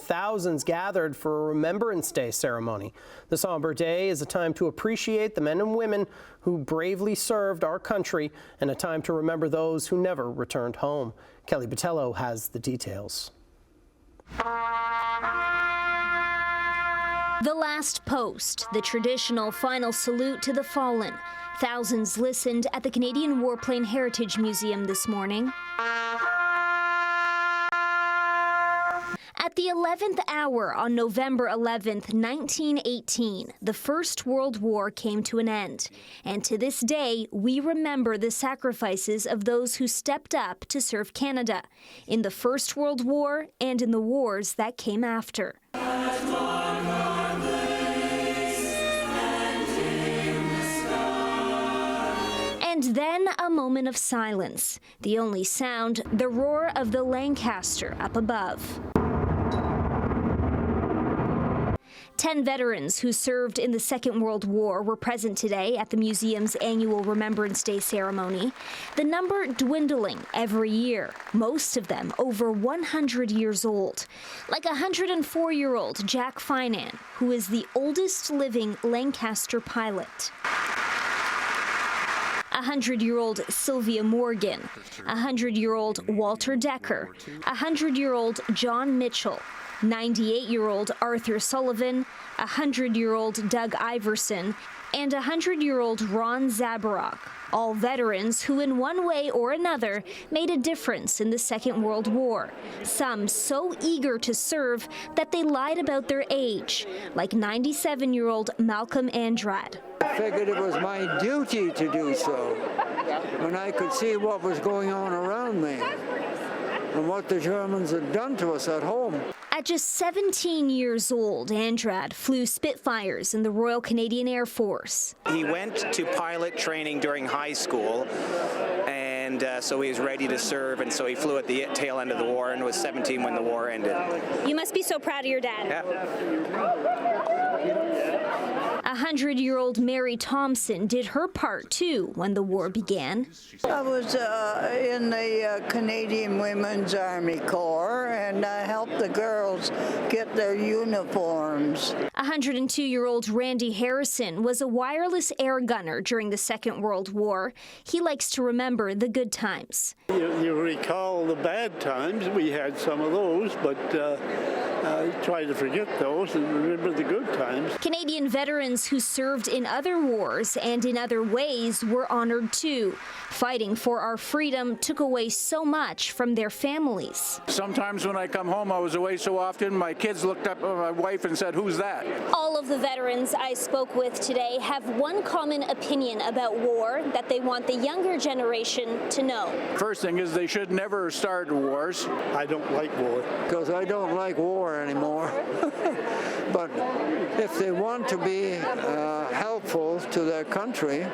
thousands gathered for a Remembrance Day ceremony. The somber day is a time to appreciate the men and women who bravely served our country and a time to remember those who never returned home. Kelly Botello has the details. The last post, the traditional final salute to the fallen. Thousands listened at the Canadian Warplane Heritage Museum this morning. At the 11th hour on November 11th, 1918, the First World War came to an end. And to this day, we remember the sacrifices of those who stepped up to serve Canada in the First World War and in the wars that came after. And then a moment of silence. The only sound, the roar of the Lancaster up above. 10 veterans who served in the Second World War were present today at the museum's annual Remembrance Day ceremony, the number dwindling every year, most of them over 100 years old, like 104-year-old Jack Finan, who is the oldest living Lancaster pilot. 100-year-old Sylvia Morgan, 100-year-old Walter Decker, 100-year-old John Mitchell, 98-year-old Arthur Sullivan, 100-year-old Doug Iverson, and 100-year-old Ron Zabarok, all veterans who in one way or another made a difference in the Second World War, some so eager to serve that they lied about their age, like 97-year-old Malcolm Andrade. I figured it was my duty to do so when I could see what was going on around me and what the Germans had done to us at home. At just 17 years old, Andrade flew Spitfires in the Royal Canadian Air Force. He went to pilot training during high school, and so he was ready to serve, and so he flew at the tail end of the war and was 17 when the war ended. You must be so proud of your dad. Yeah. 100-year-old Mary Thompson did her part, too, when the war began. I was in the Canadian Women's Army Corps, and I helped the girls get their uniforms. 102-year-old Randy Harrison was a wireless air gunner during the Second World War. He likes to remember the good times. You recall the bad times. We had some of those, but try to forget those and remember the good times. Canadian veterans who served in other wars and in other ways were honored too. Fighting for our freedom took away so much from their families. Sometimes when I come home, I was away so often, my kids looked up at my wife and said, "Who's that?" All of the veterans I spoke with today have one common opinion about war that they want the younger generation to know. First thing is they should never start wars. I don't like war. Because I don't like war anymore. But if they want to be helpful to their country,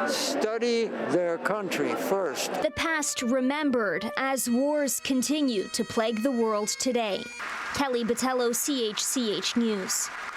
study their country first. The past remembered as wars continue to plague the world today. Kelly Botello, CHCH News.